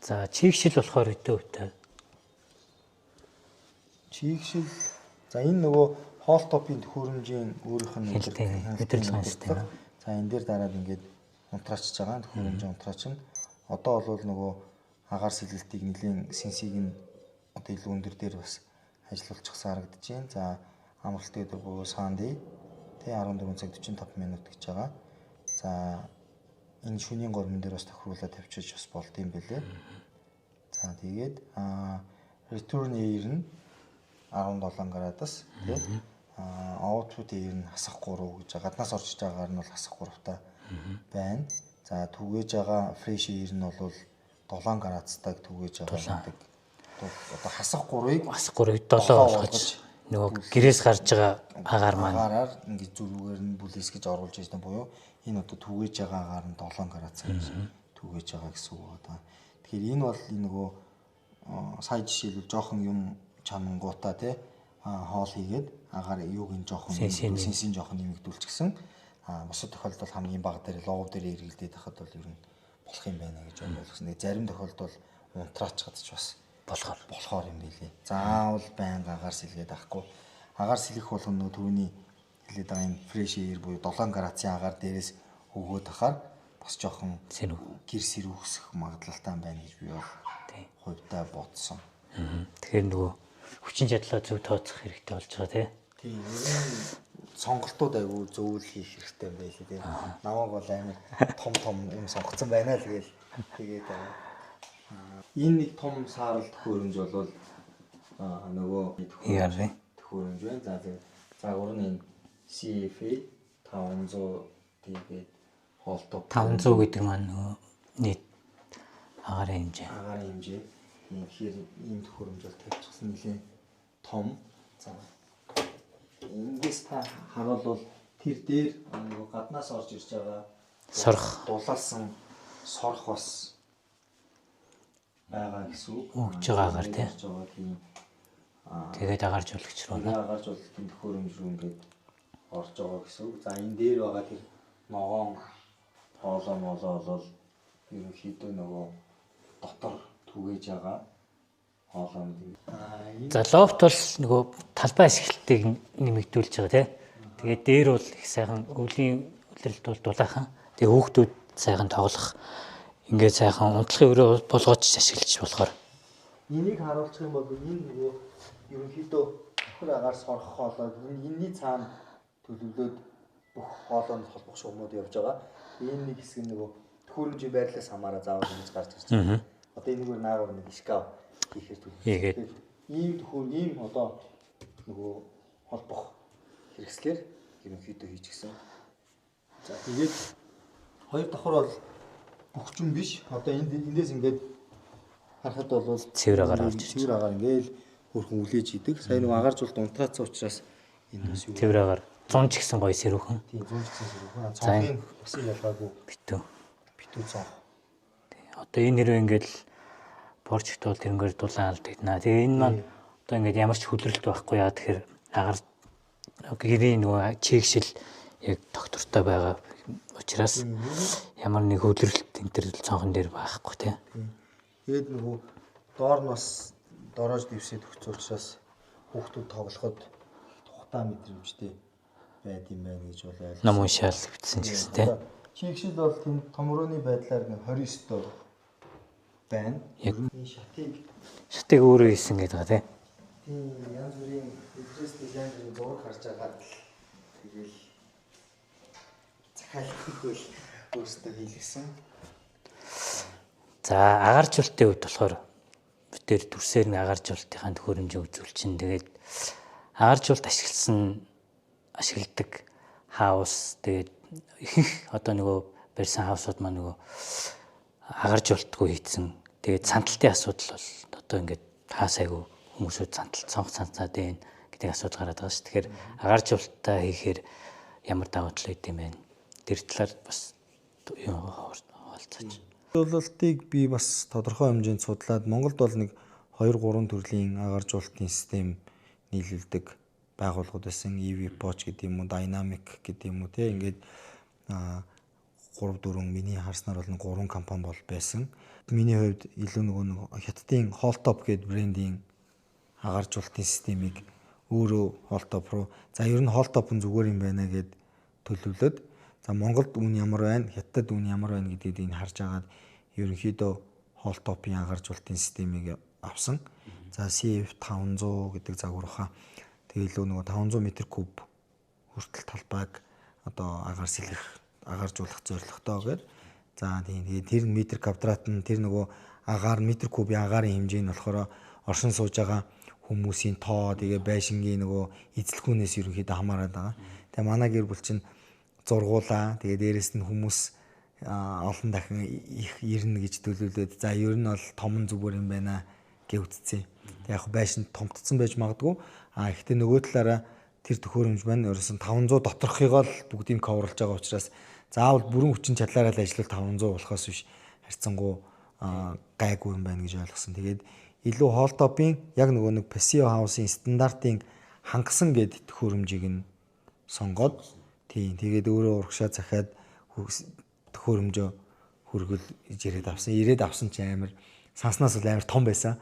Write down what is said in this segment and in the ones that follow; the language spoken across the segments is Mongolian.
За чигшил болохоор өдөө өвтэй. Чигшил за энэ нөгөө хоол топын төхөөрөмжийн өөрийнх нь удирдлагын систем. За энэ дээр дараад ингээд унтраачж байгаа төхөөрөмжийн унтраач нь одоо бол нөгөө агаар сэлгэлтийг нэлийн сенсийг нь одоо илүү өндөр дээр бас ажиллуулчихсан харагдаж байна. За амралтын өдөр буюу Sunday тэ 14 цаг 45 минут гэж байгаа. За энэ шөнийн гормон дээр бас тохируулаад тавьчих бас болд юм бэлээ. За тэгээд return air нь 17 градус тий output air нь хасах 3 гэж гаднаас орж иж байгаагаар нь бол хасах 3-та байна. За түгээж байгаа fresh air нь бол 7 градустайг түгээж байгаа гэдэг. Одоо хасах 3-ыг 7 болгож нөгөө гэрээс гарч байгаа агаар маань агаараар ингээд зүрүүгээр нь бүлэс гэж оруулж ирсэн буюу энэ одоо түгээж байгаа агаар нь 7 градус гэж түгээж байгаа гэсэн үг байна. Тэгэхээр энэ бол нөгөө сая жишээлбэл жоохон юм чанангуудаа тий хоол хийгээд агаар юуг нь жоохон сенсийн жоохон нэмэгдүүлчихсэн. Бусад тохиолдолд хамгийн бага дээр лов дээр эргэлдээд байхад бол ер нь болох юм байна гэж ойлгосон. Зарим тохиолдолд унтраачхад ч бас болохоор юм билий. Заавал байнга агаар сэлгээд авахгүй. Агаар сэлэх болгоно түрүүний хэлээд байгаа юм fresh air буюу 7 градусын агаар дээрээс өгөөд ахаар бас жоохон гэр сэрүүхсэх магадлалтай байна гэж би бол хувьдаа бодсон. Тэгэхээр нөгөө хүчин чадлаа зөв тооцох хэрэгтэй болж байгаа тий. Тийм. Сонголтууд айгүй зөвл хийх хэрэгтэй юм байлээ тий. Намайг бол амар том юм сонгоцсон байна л гээл тэгээд энэ нэг том саарл төхөөрөмж бол нөгөө төхөөрөмж байна. За тэгээд загвар нь энэ CFA 500 тэгээд хоолтой 500 гэдэг маань нөгөө нийт агарын хэмжээ. Агарын хэмжээ. Тэгэхээр ийм төхөөрөмж бол тавьчихсан нэлээ том. За ингээс та харуул тэр дээр нөгөө гаднаас орж ирж байгаа сорох дулаалсан сорох бас байгаа гэсэн үг. Өгж байгаа агаар тий. Тэгээд агааржуулагч руу агааржуулалтын төхөөрөмж рүү ингээд орж байгаа гэсэн үг. За энэ дээр байгаа тэр ногоон хоолоо бол ерөнхийдөө нөгөө дотор түгээж байгаа хоолонд. За лофт бол нөгөө талбай ашиглалтыг нэмэгдүүлж байгаа тий. Тэгээд дээр бол их сайхан өвлийн үлрэлт бол дулаахан. Тэгээд хүүхдүүд сайхан тоглох ингээд сайхан унтлахын өрөө болгооч ашиглаж болохоор. Энийг харуулчих юм бол энэ нөгөө ерөнхийдөө хөр агаар сорох хоолой энэний цаана төлөвлөөд бүх хоолойд холбох шугамуд явж байгаа. Энэ нэг хэсэг нөгөө төхөөрөмжийн байрлалаас хамаараа заавал ингэж гарч ирж байна. Одоо энэгээр наагур нэг шкаф хийхээр төлөвлөсөн. Ийм одоо нөгөө холбох хэрэгслэр ерөнхийдөө хийчихсэн. За тэгээд хоёр давхар бол бөхчүн биш. Одоо эндээс ингээд харахад бол цэвэр агаар орж ирж цэвэр агаар ингээл хөрхөн үлээж идэг. Сая нэг агааржуулт унтраацсан учраас энэ бас юу цэвэр агаар 100 ч гэсэн гоё сэрүүхэн. Тийм 100 ч гэсэн сэрүүхэн. Цонхын бас ялгаагүй битүү цонх. Одоо энэ нэрээ ингээд борчгт бол тэрнгээр дулаан алдагдана. Тэгээ энэ маань одоо ингээд ямар ч хүлрэлт байхгүй яа тэгэхээр агаар гэрийн нөгөө чигшил яг доктортой байгаа учраас ямар нэг хүлрэлт энэ төр цонхон дээр байхгүй тий. Тэгээд нөгөө доор нь бас дороож дэвсээд өгч учраас хүүхдүүд тоглоход тухтаа мэдрэмжтэй байд юм байна гэж бол ойлгосон. Ном уншаал бичсэн ч гэсэн тий. Чигшил бол тийм томрооны байдлаар 29 дор байна. Яг энэ шатыг өөрөө хийсэн гэдэг байгаа тий. Тийм янз бүрийн интерес дизайнерын зураг харж байгаа. Тэгэл захиалгыг өөрсдөө хийлгэсэн. За агааржуулалтын хувьд болохоор бид тэр төрсээр нь агааржуулалтынхаа төхөөрөмжийг үзүүлчин. Тэгээд агааржуулалт ашигладаг хаус тэгээд ихэнх одоо нөгөө барьсан хаусууд маань нөгөө агааржуулалтгүй хийцэн. Тэгээд санталтын асуудал бол одоо ингээд хаасайгүй хүмүүсүүд сонгох цанцаад байна гэдэг асуудал гараад байгаа шүү. Тэгэхээр агааржуулалтаа хийхээр ямар давуу тал өгд юм бэ? Тэр талаар бас хаалцаач. Агааржуулалтыг би бас тодорхой хэмжээнд судлаад Монголд бол нэг 2-3 төрлийн агааржуулалтын систем нийлүүлдэг байгууллагууд байсан. EV Poch гэдэг юм уу, Dynamic гэдэг юм уу тий ингээд 3 4 миний харснаар бол 3 компани бол байсан. Миний хувьд илүү нөгөө хятадын Holtop гэдэг брендийн агаржуулалтын системийг өөрөө Holtop руу за ер нь Holtop нь зүгээр юм байна гэд төлөвлөд за Монголд үн ямар байна, Хятадд үн ямар байна гэдгийг харж агаад ерөнхийдөө Holtop-ийн агаржуулалтын системийг авсан. За CF500 гэдэг загвархаа тэгээ илүү нөгөө 500 м3 хүртэл талбайг одоо агаар сэлгэх, агааржуулах зорилготой гээд за тэгээд тэр метр квадрат нь тэр нөгөө агаар метр кубын агаарын хэмжээ нь болохоор оршин сууж байгаа хүмүүсийн тоо тэгээ байшингийн нөгөө эзлэхүүнээс ерөнхийдөө хамаарат байгаа. Тэгээ манай гэр бүл чинь зургуулаа тэгээ дээрэс нь хүмүүс олон дахин их ирнэ гэж төлөвлөд за ер нь бол том зүгээр юм байна гэж үзсэн. Тэгээ яг байшин томтцсон байж магадгүй гэхдээ нөгөө талаараа тэр төхөөрөмж маань ерөөсөн 500 доторхыг л бүгдийг коврлж байгаа учраас заавал бүрэн хүчин чадлаараа л ажиллавал 500 болохоос биш харьцангуй гайгүй юм байна гэж ойлгосон. Тэгээд илүү Holtop-ийн яг нөгөө нэг Paseo House-ийн стандартын хангасан гэдэг төхөөрөмжийг нь сонгоод тэгээд өөрөө урагшаа захиад төхөөрөмжөө хүргэл ирээд авсан. Ирээд авсан ч амар санснаас бол амар том байсан.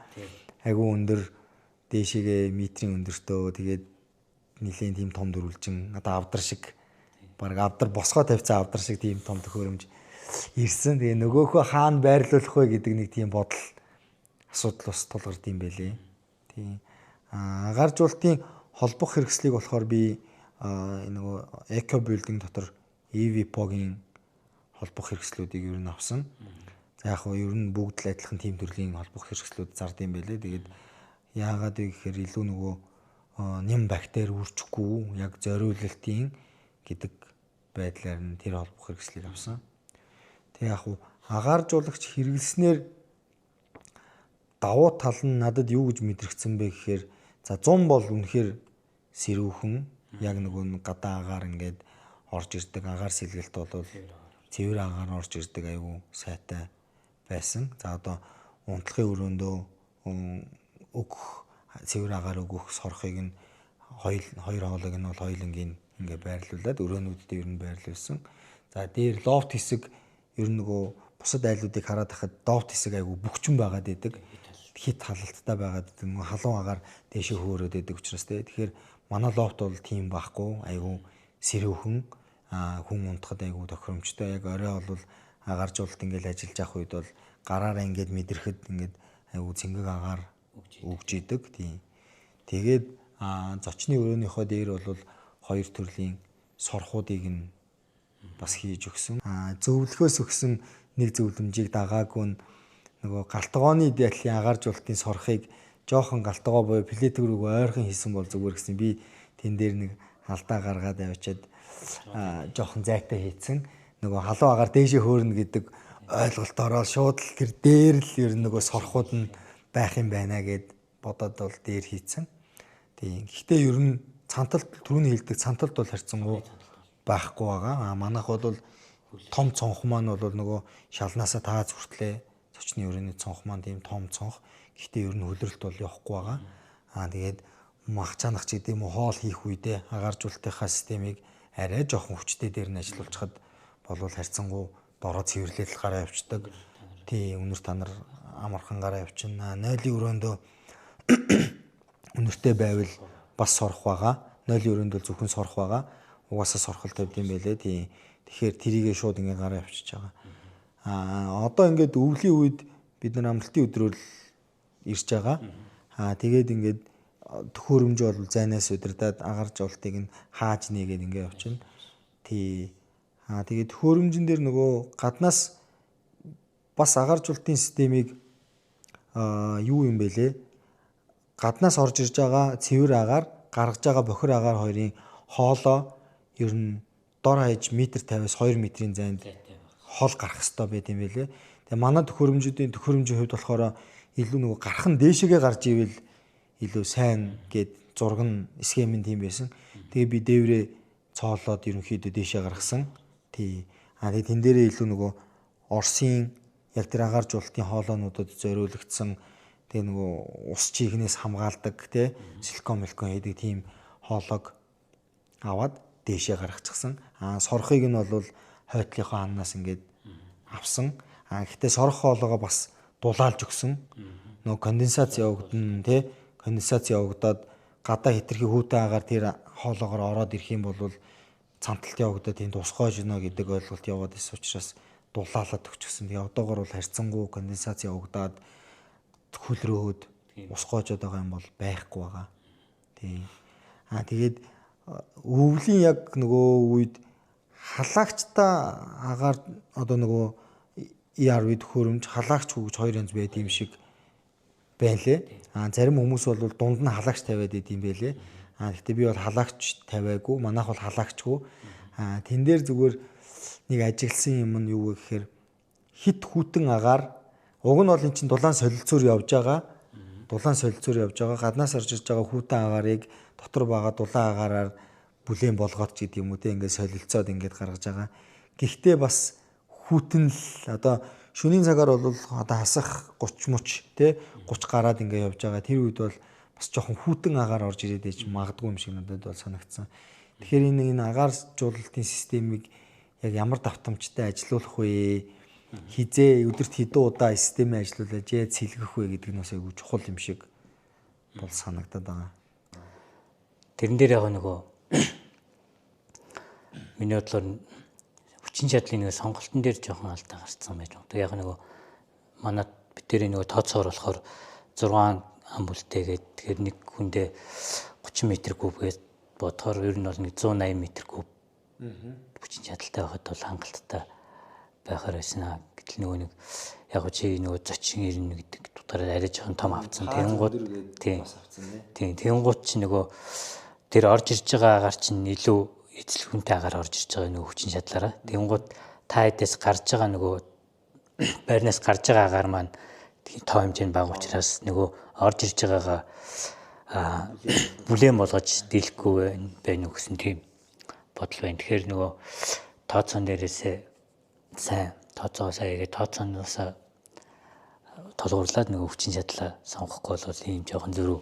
Айгу өндөр дээшээгээ метрийн өндөртөө тэгээд нилийн тийм том дөрвөлжин одоо авдар шиг баг авдар босгоо тавьцсан авдар шиг тийм том төхөөрөмж ирсэн. Тэгээ нөгөөхөө хаана байрлуулах вэ гэдэг нэг тийм бодол асуудал бас тулгард юм байлээ. Тийм агаржуулалтын холбох хэрэгслийг болохоор би нөгөө Eco Building дотор EVPOG-ийн холбох хэрэгслүүдийг ер нь авсан. За яг хөө ер нь бүгд л адилхан тийм төрлийн холбох хэрэгслүүд зардсан юм байлээ. Тэгээд яагаад гэхээр илүү нөгөө нэм бактери үржихгүй яг зориулалтын гэдэг байдлаар нь тэр холбох хэрэгслийг авсан. Тэг яг хуу агааржуулагч хэрэглэснээр давуу тал нь надад юу гэж мэдрэгдсэн бэ гэхээр за 100 бол үнэхээр сэрүүхэн яг нөгөө гадаа агаар ингээд орж ирдэг агаар сэлгэлт бол цэвэр агаар орж ирдэг аюу сайтай байсан. За одоо унтлахын өрөөндөө өгөх цэвэр агаар өгөх сорхыг нь хоёр хоолойг нь бол хоёулангийн ингээ байрлуулад өрөөнүүдэд ер нь байрлуулсан. За дээр лофт хэсэг ер нь нөгөө бусад айлуудыг хараад хахад лофт хэсэг айгу бөхчөн байгаад идэг. Хит халалттай байгаад идэг. Нөгөө халуун агаар дээшээ хөөрөөд идэг учраас тэгэхээр манай лофт бол тийм байхгүй айгу сэрүүхэн хүн унтахад айгу тохиромжтой. Яг орой бол агааржуулалт ингээл ажиллаж явах үед бол гараараа ингээд мэдрэхэд ингээд айгу цэнгэг агаар өгж идэг. Тийм. Тэгээд зочны өрөөнийхөө дээр бол хоёр төрлийн сорхуудыг нь бас хийж өгсөн. Зөвлөхөөс өгсөн нэг зөвлөмжийг дагаагүй нөгөө галтгооны дэлхийн агааржуулалтын сорхыг жоохон галтгоо буюу плетик рүү ойрхон хийсэн бол зүгээр гэсэн. Би тэн дээр нэг алдаа гаргаад авчиад жоохон зайтай хийцэн. Нөгөө халуун агаар дээшээ хөөрнө гэдэг ойлголт ороод шууд л тэр дээр л ер нь нөгөө сорхууд нь байх юм байна гэд бодоод бол дээр хийцэн. Тийм. Гэхдээ ер нь цанталт түрүүний хэлдэг цанталт бол харьцангуй байхгүй байгаа. Манайх бол том цонх маань бол нөгөө шалнаасаа тааз хүртлээ зочны өрөөний цонх маань тийм том цонх. Гэхдээ ер нь хөлрөлт бол явахгүй байгаа. Тэгээд мах чанах ч гэдэм үү хоол хийх үедээ агааржуулалтынхаа системийг арай жоохон хүчтэй дээр нь ажиллуулж хад болвол харьцангуй дороо цэвэрлэл гараа явцдаг. Тийм өнөр танар амархан гараа явчихна. Нойлын өрөөндөө өнөртэй байвал бас сорох байгаа. Нойлын өрөөнд бол зөвхөн сорох байгаа. Угаасаа сорхол тавьд юм байлээ. Тийм. Тэгэхээр тэрийгээ шууд ингээ гараа явчихж байгаа. Одоо ингээд өвлийн үед бид нар амралтын өдрөөр ирж байгаа. Тэгээд ингээд төхөөрөмж бол зайнаас удирдаад агааржуулалтыг нь хааж нээгээд ингээ явчихна. Тий. Тэгээд төхөөрөмжн дээр нөгөө гаднаас бас агааржуулалтын системийг юу юм бэлээ? Гаднаас орж ирж байгаа цэвэр агаар, гаргаж байгаа бохир агаар хоёрын хоолоо ер нь дор хаяж метр 50-аас 2 метрийн зайд хол гарах хэрэгтэй байт юм бэлээ. Тэгээ манай төхөөрөмжийн хувьд болохоор илүү нөгөө гарах нь дээшээгээ гарч ивэл илүү сайн гэд зураг нь схем нь тийм байсан. Тэгээ би дээврээ цоолоод ерөнхийдөө дээшээ гаргасан. Тий. Тэгээд тэн дээрээ илүү нөгөө Оросын яг тэр агааржуулалтын хоолоонуудад зориулагдсан тэгээ нөгөө ус чихнээс хамгаалдаг тий силикон хийдэг тийм хоолойг аваад дээшээ гаргачихсан. Сорхыг нь бол хойтлынхоо аннаас ингээд авсан. Гэхдээ сорох хоолойгоо бас дулаалж өгсөн. Нөгөө конденсац явагдана тий. Конденсац явагдаад гадаа хитрхи хүүтэн агаар тэр хоолоогоор ороод ирэх юм бол цамталт явагдаад тэнд усгойж гинэ гэдэг ойлголт яваад ирсэн учраас дулаалаад өгчихсөн. Тэгээ одоогоор бол харьцангуй конденсац явагдаад хөлрөөд усгойжод байгаа юм бол байхгүй байгаа. Тий. Тэгээд өвлийн яг нөгөө үед халаагчтай агаар одоо нөгөө ERV төхөөрөмж халаагч хөгж хоёр янз байд юм шиг байлээ. Зарим хүмүүс бол дунд нь халаагч тавиад байд юм байлээ. Гэхдээ би бол халаагч тавиагүй, манайх бол халаагчгүй. Тэн дээр зүгээр нэг ажигласан юм нь юу вэ гэхээр хит хүүтэн агаар уг нь бол эн чинь дулаан солилцоор явж байгаа. Дулаан солилцоор явж байгаа. Гаднаас орж ирж байгаа хүүтэн агаарыг дотор байгаа дулаан агаараар бүлээн болгоод ч гэдэг юм уу те ингээд солилцоод ингээд гаргаж байгаа. Гэхдээ бас хүүтэн л одоо шөнийн цагаар бол одоо хасах 30 мөч те 30 гараад ингээд явж байгаа. Тэр үед бол бас жоохон хүүтэн агаар орж ирээд ээж магадгүй юм шиг надад бол санагдсан. Тэгэхээр энэ агааржуулалтын системийг яг ямар давтамжтай ажилуулах вэ? Хизээ өдөрт хэдэн удаа системээ ажилуулж яаж сэлгэх вэ гэдэг нь бас айгүй чухал юм шиг бол санагдаад байгаа. Тэрэн дээр яг нөгөө миний бодлоор хүчин чадлын нэг сонголтын дээр жоохон алдаа гарцсан байж байгаа. Яг нөгөө манай бидний нөгөө тооцоогоор болохоор 6 ам бүлтэйгээд тэгэхээр нэг хүндээ 30 м куб гэж бодохоор ер нь бол 180 м куб хүчин чадалтай байхад бол хангалттай байхаар байсан. Гэтэл нөгөө нэг яг чи нөгөө зочин 91 гэдэг дутаараа арай жоохон том авцсан. Тэнгууд тийм тэнгууд чи нөгөө тэр орж ирж байгаа агаар чинь илүү эзлэх хүнтэй агаар орж ирж байгаа нөгөө хүчин чадлаараа. Тэнгууд та хэдээс гарч байгаа нөгөө байрнаас гарч байгаа агаар маань тоо хэмжээнд бага учраас нөгөө орж ирж байгаагаа бүлээн болгож дийлэхгүй байна уу гэсэн тийм бодол байна. Тэгэхээр нөгөө тооцоон дээрээсээ сайн тооцоогоо сайн игээ тооцооноос толгуурлаад нөгөө хүчин чадлаа сонгохгүй бол ийм жоохон зөрүү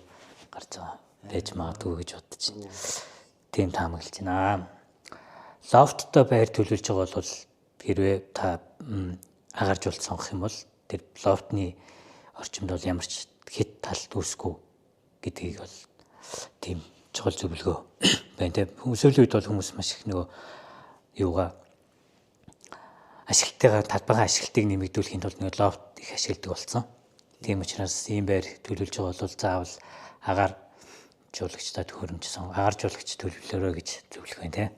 гарч байгаа байж магадгүй гэж бодож байна. Тийм таамаглаж байна. Лофттой байр төлөвлөж байгаа бол хэрвээ та агааржуулалт сонгох юм бол тэр лофтны орчимд бол ямар ч хэд талт үүсэхгүй гэдгийг бол тийм чухал зөвлөгөө байна. Тэгээ сүүлийн үед бол хүмүүс маш их нөгөө юугаа ашиглалтайгаа талбайгаа ашиглалтыг нэмэгдүүлэхийн тулд нөгөө лофт их ашигладаг болсон. Тийм учраас ийм байр төлөвлөж байгаа бол заавал агаар жуулагчтай төхөөрөмжсөн агааржуулагч төлөвлөрөө гэж зөвлөх байна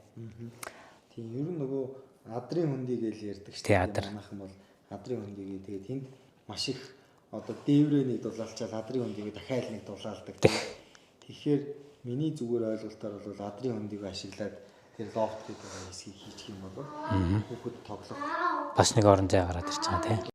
тийм ер нь нөгөө адрын хөндий гэж ярьдаг шүү дээ. Манайх юм бол адрын хөндийгээ тэгээд тэнд маш их одоо дээврээ нэг дулаалчаад адрын хөндийгээ дахиад нэг дулаалдаг. Тэгэхээр миний зүгээр ойлголтоор бол адрын хөндийгээ ашиглаад тэр лофт гэдэг хэсгийг хийчих юм бол хүүхэд тоглох бас нэг орон зай гараад ирж байгаа тийм.